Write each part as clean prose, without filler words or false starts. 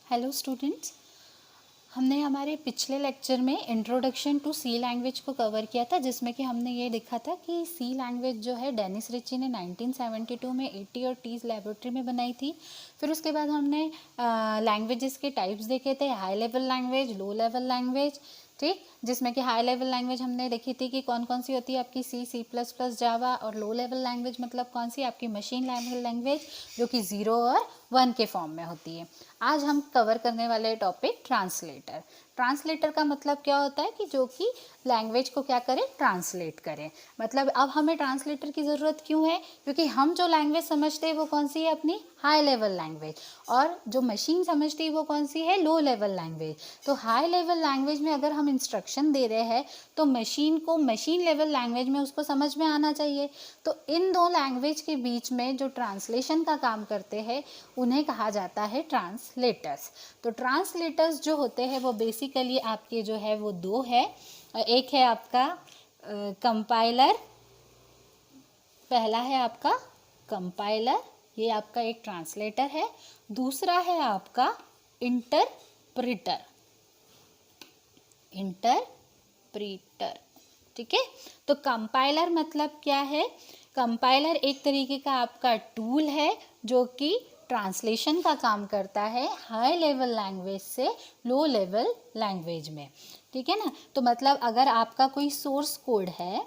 Hello students, हमने हमारे पिछले लेक्चर में इंट्रोडक्शन टू सी लैंग्वेज को कवर किया था, जिसमें कि हमने ये देखा था कि सी लैंग्वेज जो है डेनिस रिची ने 1972 में एटी और टीज लेबोरेटरी में बनाई थी। फिर उसके बाद हमने लैंग्वेजेस के टाइप्स देखे थे, high level language, low level language, ठीक, जिसमें कि हाई लेवल लैंग्वेज हमने देखी थी कि कौन कौन सी होती है आपकी सी प्लस प्लस जावा, और लो लेवल लैंग्वेज मतलब कौन सी आपकी मशीन लैंग्वेज जो कि 0 और 1 के फॉर्म में होती है। आज हम कवर करने वाले टॉपिक ट्रांसलेटर। ट्रांसलेटर का मतलब क्या होता है कि जो कि लैंग्वेज को क्या करे, ट्रांसलेट करें। मतलब अब हमें ट्रांसलेटर की ज़रूरत क्यों है, क्योंकि हम जो लैंग्वेज समझते हैं वो कौन सी है, अपनी हाई लेवल लैंग्वेज, और जो मशीन समझती है वो कौन सी है, लो लेवल लैंग्वेज। तो हाई लेवल लैंग्वेज में अगर हम इंस्ट्रक्शन दे रहे हैं तो मशीन को मशीन लेवल लैंग्वेज में उसको समझ में आना चाहिए। तो इन दो लैंग्वेज के बीच में जो ट्रांसलेशन का काम करते हैं उन्हें कहा जाता है ट्रांसलेटर्स। तो ट्रांसलेटर्स जो होते हैं वो बेसिकली आपके जो है वो दो है। एक है आपका कंपाइलर, पहला है आपका कंपाइलर, ये आपका एक ट्रांसलेटर है। दूसरा है आपका इंटरप्रिटर, इंटरप्रीटर, ठीक है। तो कंपाइलर मतलब क्या है, कंपाइलर एक तरीके का आपका टूल है जो कि ट्रांसलेशन का काम करता है हाई लेवल लैंग्वेज से लो लेवल लैंग्वेज में, ठीक है ना। तो मतलब अगर आपका कोई सोर्स कोड है,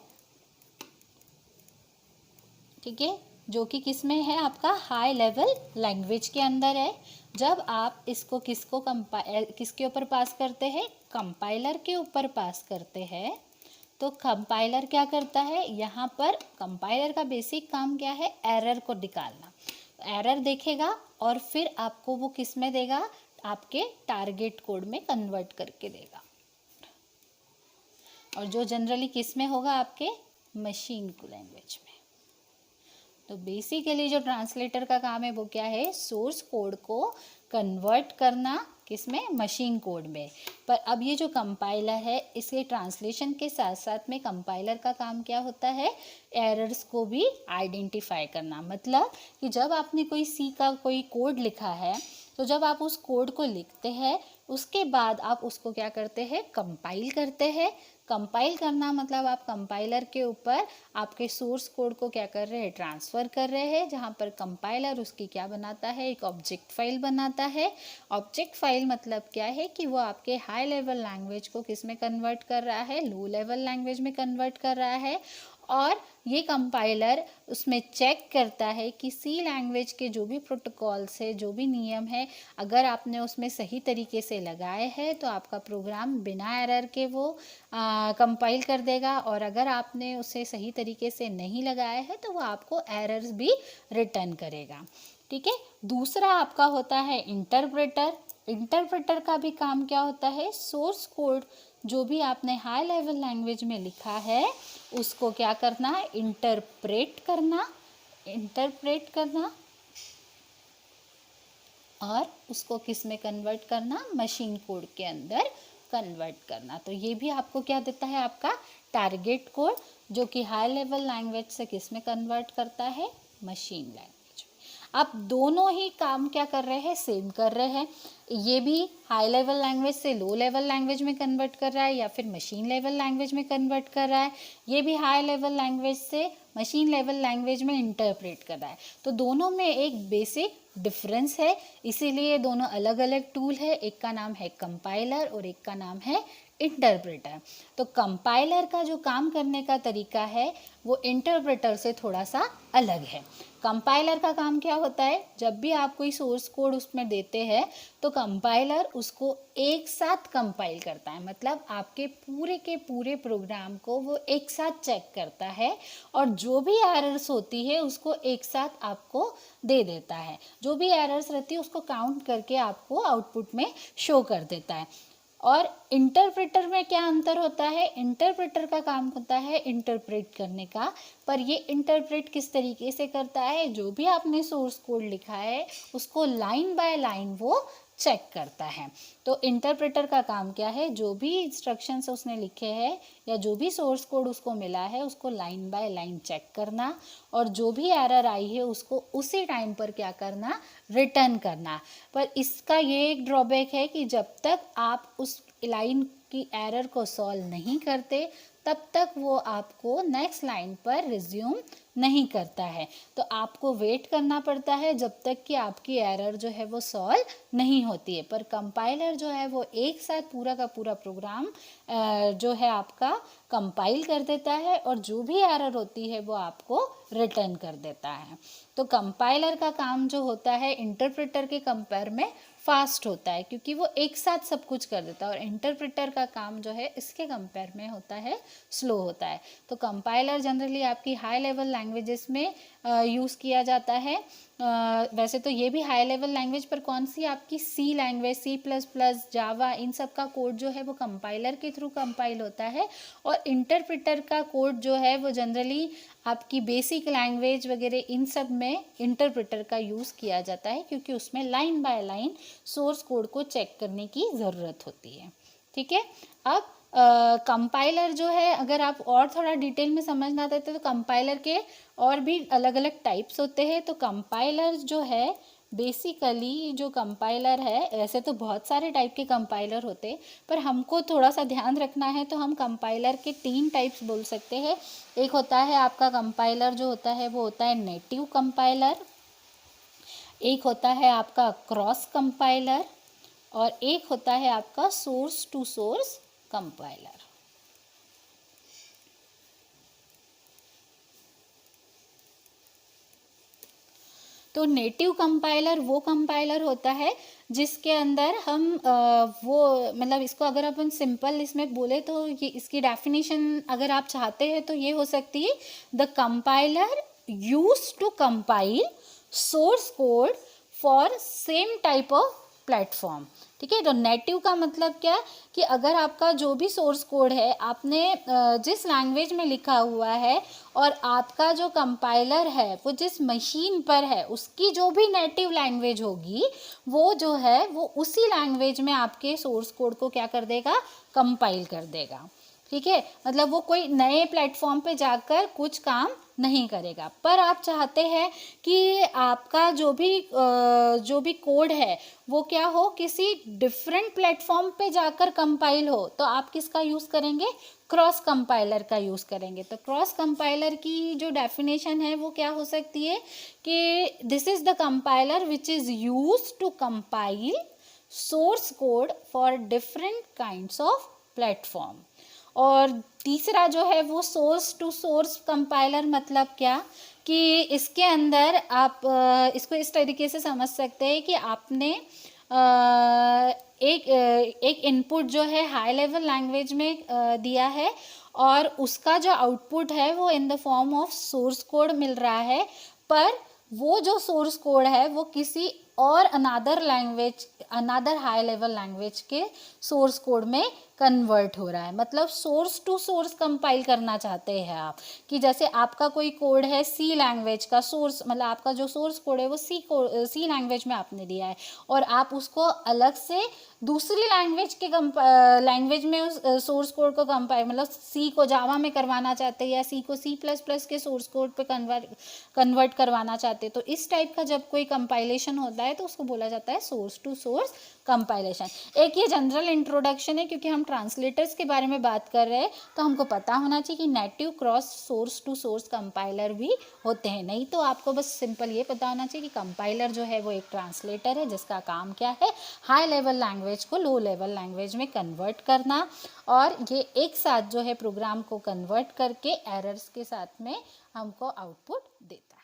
ठीक है, जो कि किस में है, आपका हाई लेवल लैंग्वेज के अंदर है, जब आप इसको किसके ऊपर पास करते हैं, कंपाइलर के ऊपर पास करते हैं, तो कंपाइलर क्या करता है, यहाँ पर कंपाइलर का बेसिक काम क्या है, एरर को निकालना। एरर देखेगा और फिर आपको वो किस में देगा, आपके टारगेट कोड में कन्वर्ट करके देगा, और जो जनरली किस में होगा, आपके मशीन लैंग्वेज में। तो बेसिकली जो ट्रांसलेटर का काम है वो क्या है, सोर्स कोड को कन्वर्ट करना किसमें, मशीन कोड में। पर अब ये जो कंपाइलर है, इसके ट्रांसलेशन के साथ साथ में कंपाइलर का काम क्या होता है, एरर्स को भी आइडेंटिफाई करना। मतलब कि जब आपने कोई सी का कोई कोड लिखा है, तो जब आप उस कोड को लिखते हैं उसके बाद आप उसको क्या करते हैं, कंपाइल करते हैं। कंपाइल करना मतलब आप कंपाइलर के ऊपर आपके सोर्स कोड को क्या कर रहे हैं, ट्रांसफ़र कर रहे हैं, जहाँ पर कंपाइलर उसकी क्या बनाता है, एक ऑब्जेक्ट फाइल बनाता है। ऑब्जेक्ट फाइल मतलब क्या है कि वो आपके हाई लेवल लैंग्वेज को किस में कन्वर्ट कर रहा है, लो लेवल लैंग्वेज में कन्वर्ट कर रहा है। और ये कंपाइलर उसमें चेक करता है कि सी लैंग्वेज के जो भी प्रोटोकॉल्स है, जो भी नियम है, अगर आपने उसमें सही तरीके से लगाए हैं तो आपका प्रोग्राम बिना एरर के वो कंपाइल कर देगा, और अगर आपने उसे सही तरीके से नहीं लगाया है तो वो आपको एरर्स भी रिटर्न करेगा, ठीक है। दूसरा आपका होता है इंटरप्रेटर। इंटरप्रेटर का भी काम क्या होता है, सोर्स कोड जो भी आपने हाई लेवल लैंग्वेज में लिखा है उसको क्या करना है, इंटरप्रेट करना, इंटरप्रेट करना, और उसको किस में कन्वर्ट करना, मशीन कोड के अंदर कन्वर्ट करना। तो ये भी आपको क्या देता है, आपका टारगेट कोड, जो कि हाई लेवल लैंग्वेज से किस में कन्वर्ट करता है, मशीन लैंग्वेज। अब दोनों ही काम क्या कर रहे हैं, सेम कर रहे हैं। ये भी हाई लेवल लैंग्वेज से लो लेवल लैंग्वेज में कन्वर्ट कर रहा है या फिर मशीन लेवल लैंग्वेज में कन्वर्ट कर रहा है। ये भी हाई लेवल लैंग्वेज से मशीन लेवल लैंग्वेज में इंटरप्रेट कर रहा है। तो दोनों में एक बेसिक डिफरेंस है, इसीलिए दोनों अलग अलग टूल है। एक का नाम है कंपाइलर और एक का नाम है इंटरप्रेटर। तो कंपाइलर का जो काम करने का तरीका है वो इंटरप्रेटर से थोड़ा सा अलग है। कंपाइलर का काम क्या होता है, जब भी आप कोई सोर्स कोड उसमें देते हैं तो कंपाइलर उसको एक साथ कंपाइल करता है। मतलब आपके पूरे के पूरे प्रोग्राम को वो एक साथ चेक करता है, और जो भी एरर्स होती है उसको एक साथ आपको दे देता है। जो भी एरर्स रहती है उसको काउंट करके आपको आउटपुट में शो कर देता है। और इंटरप्रेटर में क्या अंतर होता है, इंटरप्रेटर का काम होता है इंटरप्रेट करने का, पर ये इंटरप्रेट किस तरीके से करता है, जो भी आपने सोर्स कोड लिखा है उसको लाइन बाय लाइन वो चेक करता है। तो इंटरप्रेटर का काम क्या है, जो भी इंस्ट्रक्शंस उसने लिखे हैं या जो भी सोर्स कोड उसको मिला है उसको लाइन बाय लाइन चेक करना, और जो भी एरर आई है उसको उसी टाइम पर क्या करना, रिटर्न करना। पर इसका ये एक ड्रॉबैक है कि जब तक आप उस लाइन की एरर को सॉल्व नहीं करते तब तक वो आपको नेक्स्ट लाइन पर रिज्यूम नहीं करता है। तो आपको वेट करना पड़ता है जब तक कि आपकी एरर जो है वो सॉल्व नहीं होती है। पर कंपाइलर जो है वो एक साथ पूरा का पूरा प्रोग्राम जो है आपका कंपाइल कर देता है, और जो भी एरर होती है वो आपको रिटर्न कर देता है। तो कंपाइलर का काम जो होता है इंटरप्रेटर के कंपेयर में फास्ट होता है, क्योंकि वो एक साथ सब कुछ कर देता है, और इंटरप्रेटर का काम जो है इसके कंपेयर में होता है स्लो होता है। तो कंपाइलर जनरली आपकी हाई लेवल लैंग्वेजेस में यूज़ किया जाता है। वैसे तो ये भी हाई लेवल लैंग्वेज, पर कौन सी आपकी सी लैंग्वेज, C++, जावा, इन सब का कोड जो है वो कंपाइलर के थ्रू कंपाइल होता है। और इंटरप्रेटर का कोड जो है वो जनरली आपकी बेसिक लैंग्वेज वगैरह इन सब में इंटरप्रेटर का यूज़ किया जाता है, क्योंकि उसमें line by line source code को चेक करने की ज़रूरत होती है। ठीक है। अब कंपाइलर जो है, अगर आप और थोड़ा डिटेल में समझना चाहते तो कंपाइलर के और भी अलग अलग टाइप्स होते हैं। तो कंपाइलर जो है बेसिकली, जो कंपाइलर है, ऐसे तो बहुत सारे टाइप के कंपाइलर होते हैं, पर हमको थोड़ा सा ध्यान रखना है तो हम कंपाइलर के 3 टाइप्स बोल सकते हैं। एक होता है आपका कंपाइलर जो होता है वो होता है नेटिव कंपाइलर, एक होता है आपका क्रॉस कंपाइलर, और एक होता है आपका सोर्स टू सोर्स कंपाइलर। तो नेटिव कंपाइलर वो कंपाइलर होता है जिसके अंदर हम वो मतलब इसको अगर अपन सिंपल इसमें बोले तो ये इसकी डेफिनेशन अगर आप चाहते हैं तो ये हो सकती है, the compiler use to compile source code for same type of platform. ठीक है। तो नेटिव का मतलब क्या, कि अगर आपका जो भी सोर्स कोड है आपने जिस लैंग्वेज में लिखा हुआ है, और आपका जो कंपाइलर है वो जिस मशीन पर है, उसकी जो भी नेटिव लैंग्वेज होगी वो जो है वो उसी लैंग्वेज में आपके सोर्स कोड को क्या कर देगा, कंपाइल कर देगा। ठीक है। मतलब वो कोई नए प्लेटफॉर्म पे जाकर कुछ काम नहीं करेगा। पर आप चाहते हैं कि आपका जो भी कोड है वो क्या हो, किसी डिफरेंट प्लेटफॉर्म पे जाकर कंपाइल हो, तो आप किसका यूज़ करेंगे, क्रॉस कंपाइलर का यूज़ करेंगे। तो क्रॉस कंपाइलर की जो डेफिनेशन है वो क्या हो सकती है कि this is the compiler which is use to compile source code for different kinds of platform. और तीसरा जो है वो सोर्स टू सोर्स कंपाइलर, मतलब क्या, कि इसके अंदर आप इसको इस तरीके से समझ सकते हैं कि आपने एक इनपुट जो है हाई लेवल लैंग्वेज में दिया है, और उसका जो आउटपुट है वो in the form of source code मिल रहा है, पर वो जो सोर्स कोड है वो किसी और अनादर हाई लेवल लैंग्वेज के सोर्स कोड में कन्वर्ट हो रहा है। मतलब सोर्स टू सोर्स कंपाइल करना चाहते हैं आप, कि जैसे आपका कोई कोड है सी लैंग्वेज का, सोर्स मतलब आपका जो सोर्स कोड है वो सी लैंग्वेज में आपने दिया है, और आप उसको अलग से दूसरी लैंग्वेज में उस सोर्स कोड को कंपाइल, मतलब सी को जावा में करवाना चाहते हैं या सी को C++ के सोर्स कोड पे कन्वर्ट करवाना चाहते हैं। तो इस टाइप का जब कोई कंपाइलेशन होता है तो उसको बोला जाता है सोर्स टू सोर्स कंपाइलेशन। एक ये जनरल इंट्रोडक्शन है, क्योंकि हम ट्रांसलेटर्स के बारे में बात कर रहे हैं तो हमको पता होना चाहिए कि native, cross, source to source compiler भी होते हैं। नहीं तो आपको बस सिंपल ये पता होना चाहिए कि कंपाइलर जो है वो एक ट्रांसलेटर है जिसका काम क्या है, हाई लेवल लैंग्वेज को लो लेवल लैंग्वेज में कन्वर्ट करना, और ये एक साथ जो है प्रोग्राम को कन्वर्ट करके एरर्स के साथ में हमको आउटपुट देता है।